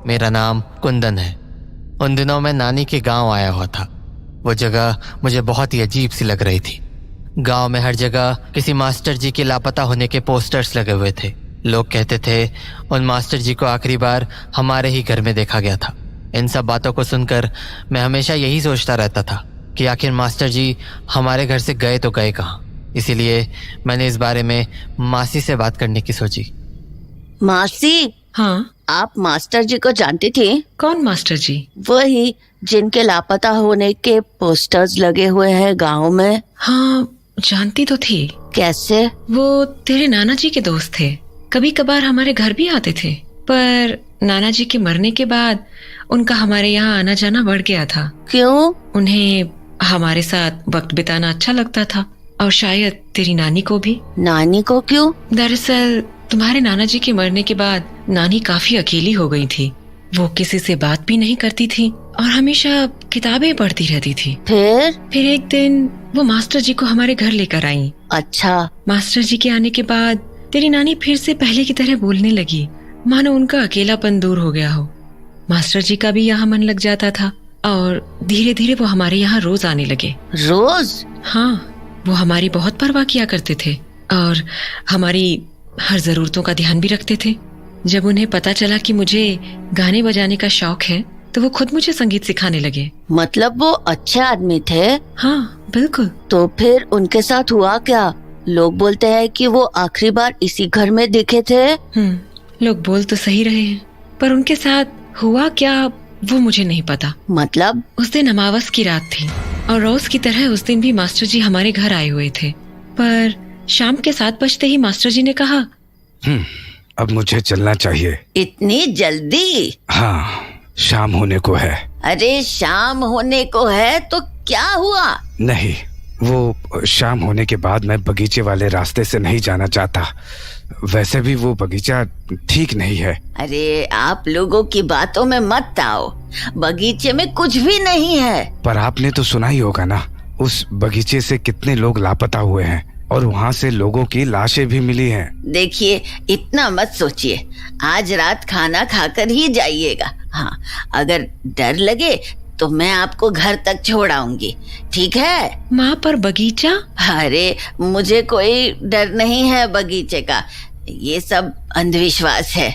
मेरा नाम कुंदन है। उन दिनों मैं नानी के गांव आया हुआ था। वो जगह मुझे बहुत ही अजीब सी लग रही थी। गांव में हर जगह किसी मास्टर जी के लापता होने के पोस्टर्स लगे हुए थे। लोग कहते थे उन मास्टर जी को आखिरी बार हमारे ही घर में देखा गया था। इन सब बातों को सुनकर मैं हमेशा यही सोचता रहता था कि आखिर मास्टर जी हमारे घर से गए तो गए कहाँ। इसीलिए मैंने इस बारे में मासी से बात करने की सोची। मासी, हाँ, आप मास्टर जी को जानती थी? कौन मास्टर जी? वही जिनके लापता होने के पोस्टर्स लगे हुए हैं गांव में। हाँ, जानती तो थी। कैसे? वो तेरे नाना जी के दोस्त थे। कभी कभार हमारे घर भी आते थे, पर नाना जी के मरने के बाद उनका हमारे यहाँ आना जाना बढ़ गया था। क्यों? उन्हें हमारे साथ वक्त बिताना अच्छा लगता था, और शायद तेरी नानी को भी। नानी को क्यों? दरअसल तुम्हारे नाना जी के मरने के बाद नानी काफी अकेली हो गई थी। वो किसी से बात भी नहीं करती थी और हमेशा किताबें पढ़ती रहती थी। फिर एक दिन वो मास्टर जी को हमारे घर लेकर आई। अच्छा। मास्टर जी के आने के बाद तेरी नानी फिर से पहले की तरह बोलने लगी, मानो उनका अकेलापन दूर हो गया हो। मास्टर जी का भी यहाँ मन लग जाता था और धीरे धीरे वो हमारे यहाँ रोज आने लगे। रोज? हाँ, वो हमारी बहुत परवाह किया करते थे और हमारी हर जरूरतों का ध्यान भी रखते थे। जब उन्हें पता चला कि मुझे गाने बजाने का शौक है तो वो खुद मुझे संगीत सिखाने लगे। मतलब वो अच्छे आदमी थे? हाँ, बिल्कुल। तो फिर उनके साथ हुआ क्या? लोग बोलते हैं कि वो आखिरी बार इसी घर में दिखे थे। लोग बोल तो सही रहे हैं, पर उनके साथ हुआ क्या वो मुझे नहीं पता। मतलब? उस दिन अमावस की रात थी और रोज की तरह उस दिन भी मास्टर जी हमारे घर आए हुए थे। पर शाम के 7 बजते ही मास्टर जी ने कहा, अब मुझे चलना चाहिए। इतनी जल्दी? हाँ, शाम होने को है। अरे शाम होने को है तो क्या हुआ? नहीं, वो शाम होने के बाद मैं बगीचे वाले रास्ते से नहीं जाना चाहता। वैसे भी वो बगीचा ठीक नहीं है। अरे आप लोगों की बातों में मत आओ, बगीचे में कुछ भी नहीं है। पर आपने तो सुना ही होगा ना, उस बगीचे से कितने लोग लापता हुए हैं और वहाँ से लोगों की लाशें भी मिली हैं। देखिए, इतना मत सोचिए, आज रात खाना खाकर ही जाइएगा। हाँ, अगर डर लगे तो मैं आपको घर तक छोड़ आऊंगी, ठीक है? माँ, पर बगीचा? अरे मुझे कोई डर नहीं है बगीचे का, ये सब अंधविश्वास है।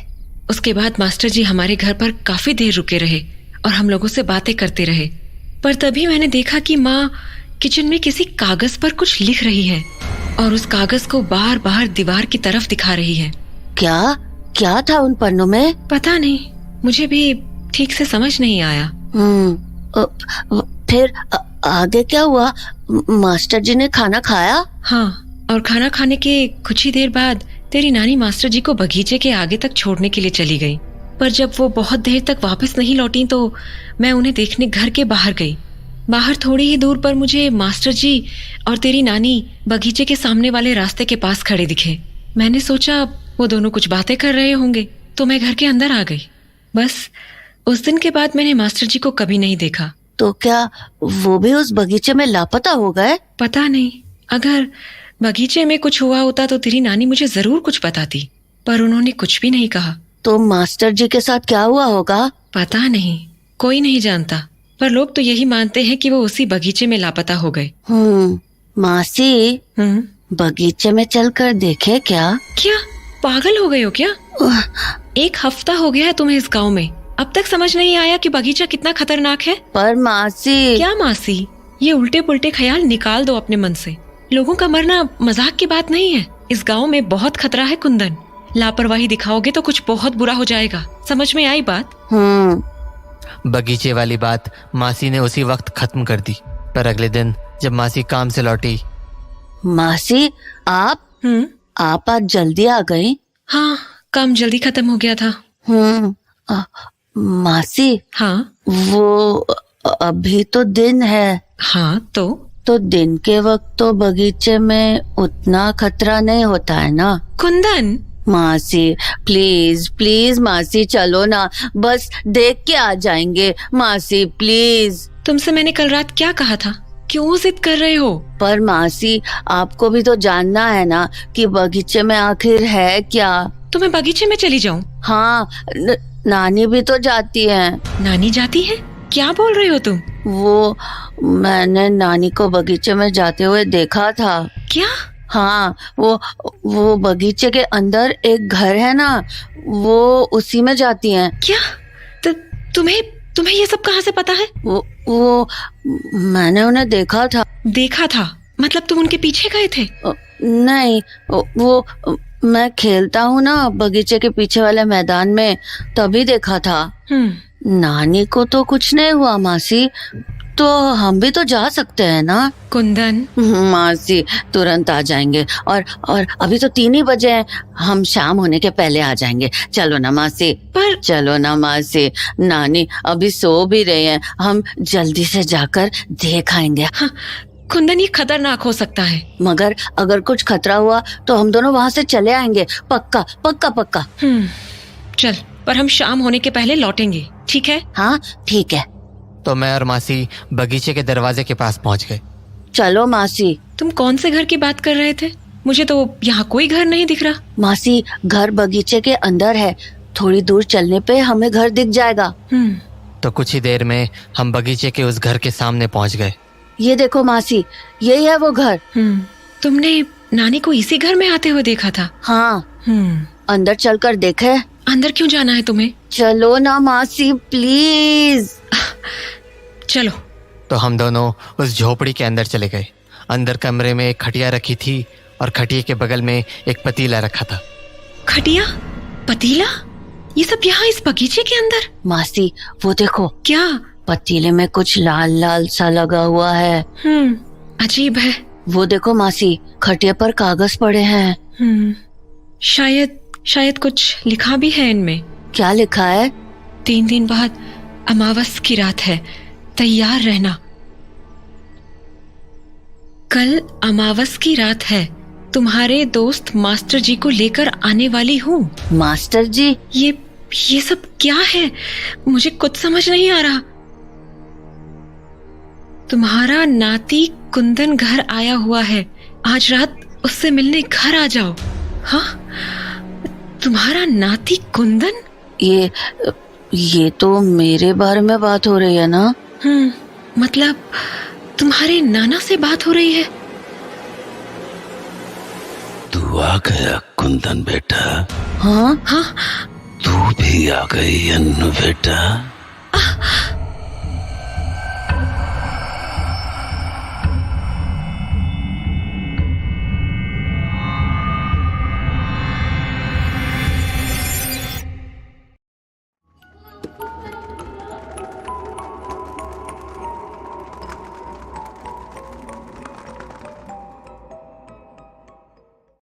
उसके बाद मास्टर जी हमारे घर पर काफी देर रुके रहे और हम लोगों से बातें करते रहे। पर तभी मैंने देखा कि माँ किचन में किसी कागज पर कुछ लिख रही है और उस कागज को बार बार दीवार की तरफ दिखा रही है। क्या था उन पन्नों में? पता नहीं, मुझे भी ठीक से समझ नहीं आया। फिर आगे क्या हुआ? मास्टर जी ने खाना खाया? हाँ, और खाना खाने के कुछ ही देर बाद तेरी नानी मास्टर जी को बगीचे के आगे तक छोड़ने के लिए चली गई। पर जब वो बहुत देर तक वापस नहीं लौटी तो मैं उन्हें देखने घर के बाहर गई। बाहर थोड़ी ही दूर पर मुझे मास्टर जी और तेरी नानी बगीचे के सामने वाले रास्ते के पास खड़े दिखे। मैंने सोचा वो दोनों कुछ बातें कर रहे होंगे तो मैं घर के अंदर आ गई। बस उस दिन के बाद मैंने मास्टर जी को कभी नहीं देखा। तो क्या वो भी उस बगीचे में लापता हो गए? पता नहीं, अगर बगीचे में कुछ हुआ होता तो तेरी नानी मुझे जरूर कुछ बताती, पर उन्होंने कुछ भी नहीं कहा। तो मास्टर जी के साथ क्या हुआ होगा? पता नहीं, कोई नहीं जानता, पर लोग तो यही मानते हैं कि वो उसी बगीचे में लापता हो गए। मासी, बगीचे में चलकर देखे क्या? क्या पागल हो गए हो क्या? 1 हफ्ता हो गया है तुम्हें इस गांव में, अब तक समझ नहीं आया कि बगीचा कितना खतरनाक है? पर मासी। क्या मासी? ये उल्टे पुल्टे ख्याल निकाल दो अपने मन से। लोगों का मरना मजाक की बात नहीं है। इस गांव में बहुत खतरा है कुंदन। लापरवाही दिखाओगे तो कुछ बहुत बुरा हो जाएगा। समझ में आई बात? बगीचे वाली बात मासी ने उसी वक्त खत्म कर दी। पर अगले दिन जब मासी काम से लौटी। मासी, आप आज जल्दी आ गई? हाँ, काम जल्दी खत्म हो गया था। मासी। हाँ? वो अभी तो दिन है। हाँ, तो दिन के वक्त तो बगीचे में उतना खतरा नहीं होता है ना? कुंदन। मासी प्लीज प्लीज मासी, चलो ना, बस देख के आ जाएंगे। मासी प्लीज। तुमसे मैंने कल रात क्या कहा था? क्यों जिद कर रहे हो? पर मासी, आपको भी तो जानना है ना कि बगीचे में आखिर है क्या। तो मैं बगीचे में चली जाऊं? हाँ, नानी भी तो जाती है। नानी जाती है? क्या बोल रहे हो तुम? वो मैंने नानी को बगीचे में जाते हुए देखा था। क्या? हाँ, वो बगीचे के अंदर एक घर है ना, वो उसी में जाती हैं। क्या? तुम्हें ये सब कहाँ से पता है? वो मैंने उन्हें देखा था। देखा था मतलब तुम उनके पीछे गए थे? नहीं, वो मैं खेलता हूँ ना बगीचे के पीछे वाले मैदान में, तभी देखा था। नानी को तो कुछ नहीं हुआ मासी, तो हम भी तो जा सकते हैं ना? कुंदन, मासी तुरंत आ जाएंगे, और अभी तो 3 ही बजे हैं, हम शाम होने के पहले आ जाएंगे। चलो ना मासी। पर चलो ना मासी, नानी अभी सो भी रही हैं, हम जल्दी से जाकर देख आएंगे। हाँ, कुंदन ये खतरनाक हो सकता है। मगर अगर कुछ खतरा हुआ तो हम दोनों वहाँ से चले आएंगे, पक्का पक्का पक्का। चल, पर हम शाम होने के पहले लौटेंगे, ठीक है? हाँ ठीक है। तो मैं और मासी बगीचे के दरवाजे के पास पहुंच गए। चलो मासी। तुम कौन से घर की बात कर रहे थे? मुझे तो यहाँ कोई घर नहीं दिख रहा। मासी, घर बगीचे के अंदर है, थोड़ी दूर चलने पे हमें घर दिख जाएगा। तो कुछ ही देर में हम बगीचे के उस घर के सामने पहुंच गए। ये देखो मासी, यही है वो घर। तुमने नानी को इसी घर में आते हुए देखा था? हाँ। अंदर चलकर देखे? अंदर क्यों जाना है तुम्हें? चलो ना मासी प्लीज। चलो। तो हम दोनों उस झोपड़ी के अंदर चले गए। अंदर कमरे में एक खटिया रखी थी और खटिया के बगल में एक पतीला रखा था। खटिया? पतीला? ये सब यहाँ इस बगीचे के अंदर? मासी वो देखो। क्या? पतीले में कुछ लाल लाल सा लगा हुआ है। अजीब है। वो देखो मासी, खटिया पर कागज पड़े हैं। शायद कुछ लिखा भी है इनमें। क्या लिखा है? 3 दिन बाद अमावस की रात है, तैयार रहना। कल अमावस की रात है, तुम्हारे दोस्त मास्टर जी को लेकर आने वाली हूँ। मास्टर जी? ये सब क्या है? मुझे कुछ समझ नहीं आ रहा। तुम्हारा नाती कुंदन घर आया हुआ है, आज रात उससे मिलने घर आ जाओ। हाँ, तुम्हारा नाती कुंदन? ये तो मेरे बारे में बात हो रही है ना? मतलब तुम्हारे नाना से बात हो रही है? तू आ गया कुंदन बेटा? हाँ। हाँ। तू भी आ गई अन्नू बेटा?